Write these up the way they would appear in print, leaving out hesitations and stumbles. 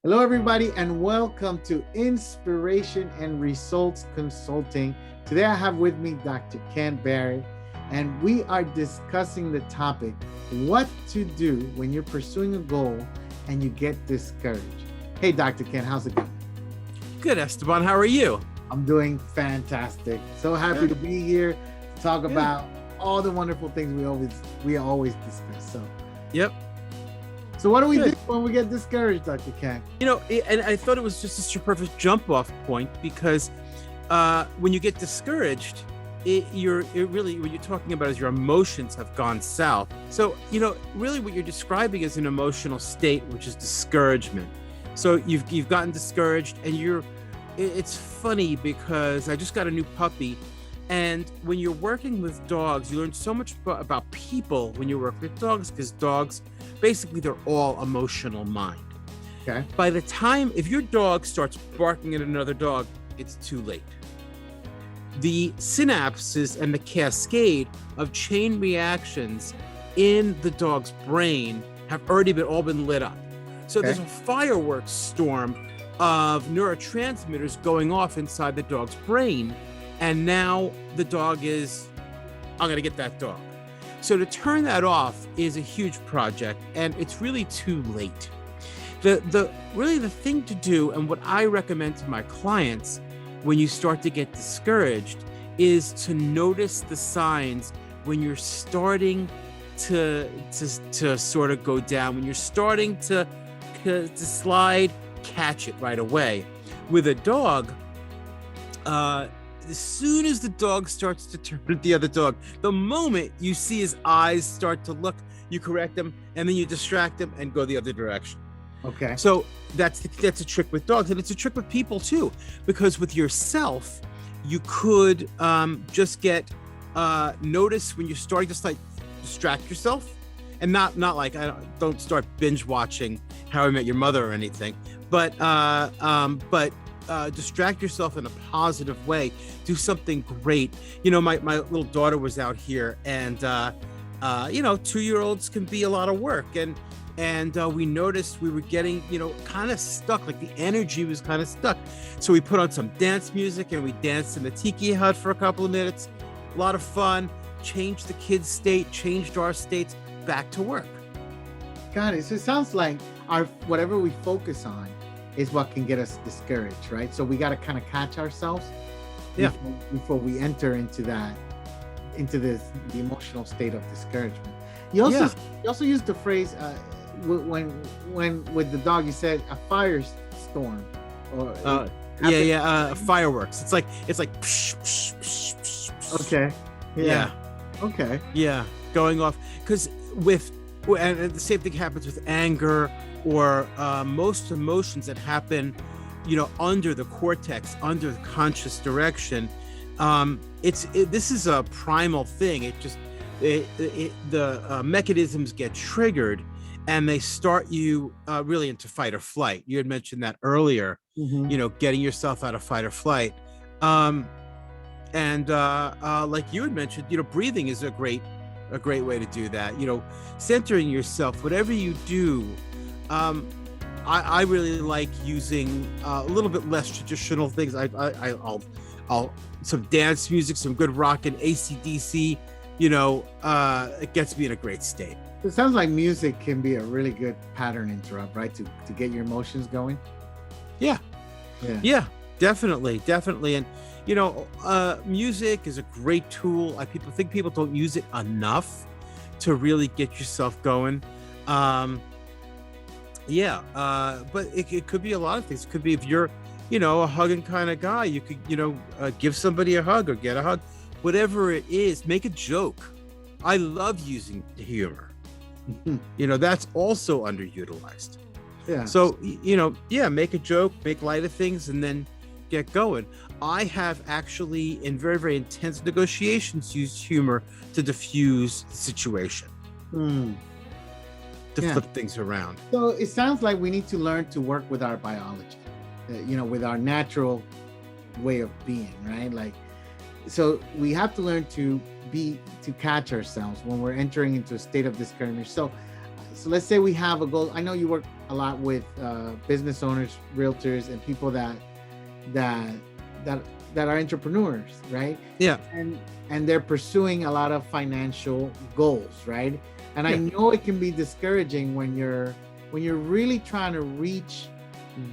Hello, everybody, and welcome to Inspiration and Results Consulting. Today, I have with me Dr. Ken Barrett, and we are discussing the topic what to do when you're pursuing a goal and you get discouraged. Hey, Dr. Ken, how's it going? Good, Esteban. How are you? I'm doing fantastic. So happy to be here to talk about all the wonderful things we always discuss. Yep. So what do we do when we get discouraged, Dr. Ken? And I thought it was just a perfect jump off point because when you get discouraged, really what you're talking about is your emotions have gone south. So, really what you're describing is an emotional state, which is discouragement. So you've gotten discouraged and it's funny because I just got a new puppy. And when you're working with dogs, you learn so much about people when you work with dogs, because dogs, basically, they're all emotional mind. Okay. By the time, if your dog starts barking at another dog, it's too late. The synapses and the cascade of chain reactions in the dog's brain have already all been lit up. So there's a fireworks storm of neurotransmitters going off inside the dog's brain. And now the dog is, I'm going to get that dog. So to turn that off is a huge project, and it's really too late. Really the thing to do, and what I recommend to my clients when you start to get discouraged, is to notice the signs when you're starting to sort of go down, when you're starting to slide, catch it right away. With a dog, as soon as the dog starts to turn to the other dog, the moment you see his eyes start to look, you correct him, and then you distract him and go the other direction. Okay. So that's a trick with dogs, and it's a trick with people too, because with yourself, you could just get notice when you're starting to like distract yourself, and not like don't start binge watching How I Met Your Mother or anything, but distract yourself in a positive way. Do something great. My little daughter was out here, and 2-year-olds can be a lot of work, and we noticed we were getting kind of stuck, like the energy was kind of stuck. So we put on some dance music and we danced in the tiki hut for a couple of minutes. A lot of fun. Changed the kids' state, changed our states, back to work. Got it. So it sounds like whatever we focus on is what can get us discouraged, right? So we got to kind of catch ourselves before we enter into the emotional state of discouragement. You also used the phrase when with the dog, you said a firestorm or fireworks. It's like psh, psh, psh, psh, psh. Okay. Yeah. Okay. Yeah, going off, because and the same thing happens with anger or most emotions that happen, under the cortex, under the conscious direction. This is a primal thing. The mechanisms get triggered, and they start you really into fight or flight. You had mentioned that earlier. Mm-hmm. Getting yourself out of fight or flight, and like you had mentioned, breathing is a great way to do that. Centering yourself, whatever you do. I really like using a little bit less traditional things. I'll some dance music, some good rock and AC/DC. It gets me in a great state. It sounds like music can be a really good pattern interrupt, right? To get your emotions going. Yeah, definitely. And music is a great tool. People don't use it enough to really get yourself going. But it could be a lot of things. It could be if you're, a hugging kind of guy, you could, give somebody a hug or get a hug, whatever it is, make a joke. I love using humor. That's also underutilized. Yeah. So, make a joke, make light of things, and then get going. I have actually, in very, very intense negotiations, used humor to diffuse the situation. To flip things around. So it sounds like we need to learn to work with our biology, with our natural way of being, right? Like, so we have to learn to catch ourselves when we're entering into a state of discouragement. So so let's say we have a goal. I know you work a lot with business owners, realtors, and people that that that are entrepreneurs, right? Yeah. And they're pursuing a lot of financial goals, right? And I Yeah. know it can be discouraging when you're really trying to reach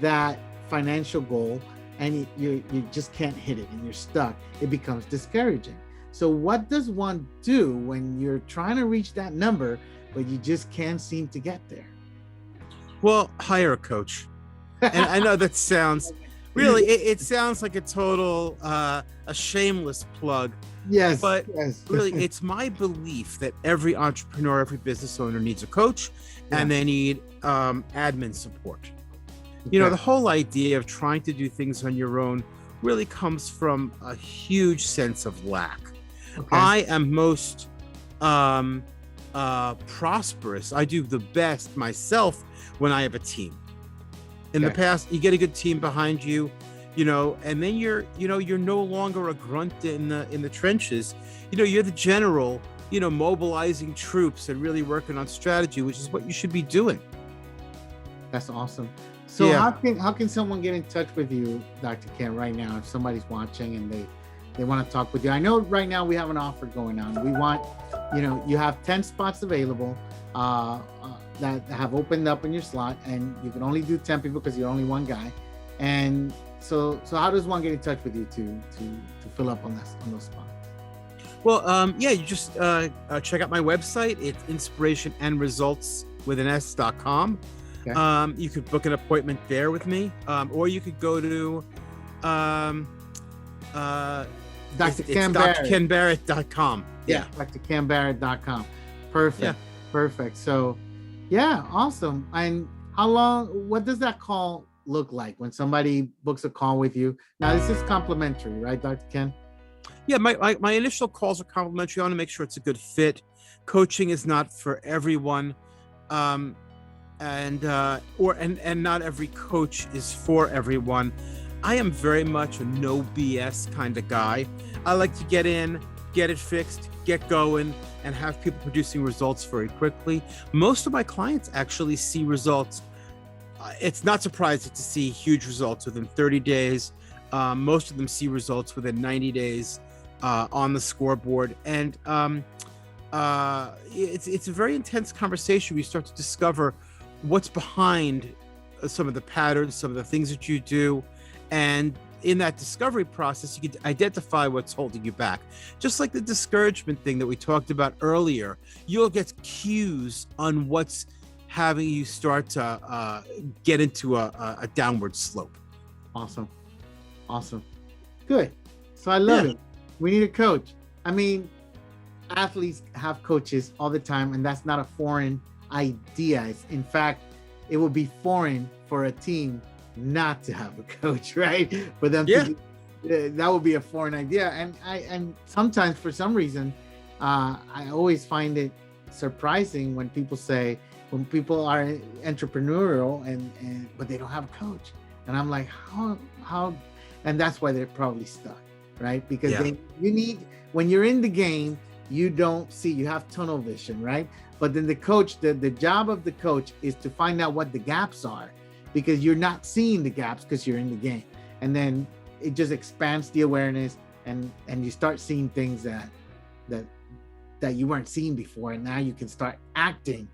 that financial goal and you just can't hit it and you're stuck. It becomes discouraging. So what does one do when you're trying to reach that number but you just can't seem to get there? Well, hire a coach. And I know that sounds really, it sounds like a total a shameless plug. Yes, But yes. really, it's my belief that every entrepreneur, every business owner needs a coach, and they need admin support. You know, Okay. the whole idea of trying to do things on your own really comes from a huge sense of lack. Okay. I am most prosperous. I do the best myself when I have a team. In the Okay. past, you get a good team behind you, you know, and then you're no longer a grunt in the trenches. You know, you're the general, you know, mobilizing troops and really working on strategy, which is what you should be doing. That's awesome. So Yeah. how can someone get in touch with you, Dr. Ken, right now if somebody's watching and they want to talk with you? I know right now we have an offer going on. We want, you have 10 spots available that have opened up in your slot, and you can only do 10 people because you're only one guy. And so how does one get in touch with you to fill up on those spots? Well, yeah, you just check out my website. It's inspirationandresults.com. Okay. You could book an appointment there with me, or you could go to Dr. it's Ken Barrett. drkenbarrett.com. Yeah. drkenbarrett.com. Perfect. Yeah. Perfect. So, yeah, awesome. And what does that call look like when somebody books a call with you? Now, this is complimentary, right, Dr. Ken? Yeah, my initial calls are complimentary. I want to make sure it's a good fit. Coaching is not for everyone, and not every coach is for everyone. I am very much a no BS kind of guy. I like to get in, get it fixed, get going, and have people producing results very quickly. Most of my clients actually see results. It's not surprising to see huge results within 30 days. Most of them see results within 90 days on the scoreboard. And it's a very intense conversation. We start to discover what's behind some of the patterns, some of the things that you do. And in that discovery process, you can identify what's holding you back. Just like the discouragement thing that we talked about earlier, you'll get cues on what's having you start to get into a downward slope. Awesome. Good. So I love it. We need a coach. I mean, athletes have coaches all the time, and that's not a foreign idea. In fact, it would be foreign for a team not to have a coach, right? For them to that would be a foreign idea. And sometimes for some reason, I always find it surprising when people are entrepreneurial but they don't have a coach. And I'm like, how and that's why they're probably stuck, right? Because when you're in the game, you have tunnel vision, right? But then the coach, the job of the coach is to find out what the gaps are, because you're not seeing the gaps because you're in the game. And then it just expands the awareness, and you start seeing things that you weren't seeing before. And now you can start acting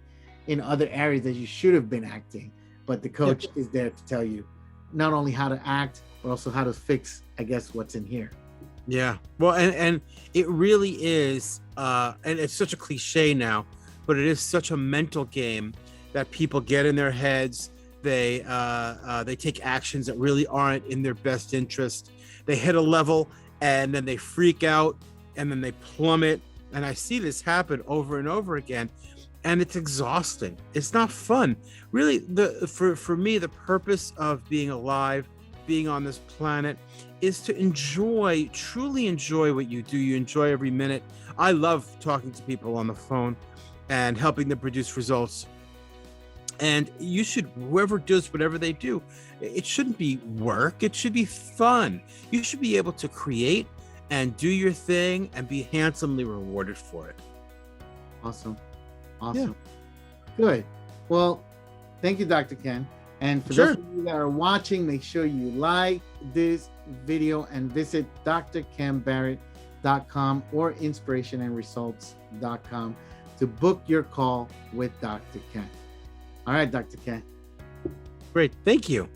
in other areas that you should have been acting. But the coach is there to tell you not only how to act, but also how to fix, I guess, what's in here. Yeah. Well, and it really is, and it's such a cliche now, but it is such a mental game that people get in their heads. They take actions that really aren't in their best interest. They hit a level and then they freak out and then they plummet. And I see this happen over and over again, and it's exhausting. It's not fun. Really, for me, the purpose of being alive, being on this planet, is to truly enjoy what you do. You enjoy every minute. I love talking to people on the phone and helping them produce results. And whoever does whatever they do, it shouldn't be work. It should be fun. You should be able to create and do your thing and be handsomely rewarded for it. Awesome. Good. Well, thank you, Dr. Ken. And for Sure. those of you that are watching, make sure you like this video and visit drkenbarrett.com or inspirationandresults.com to book your call with Dr. Ken. All right, Dr. Ken. Great. Thank you.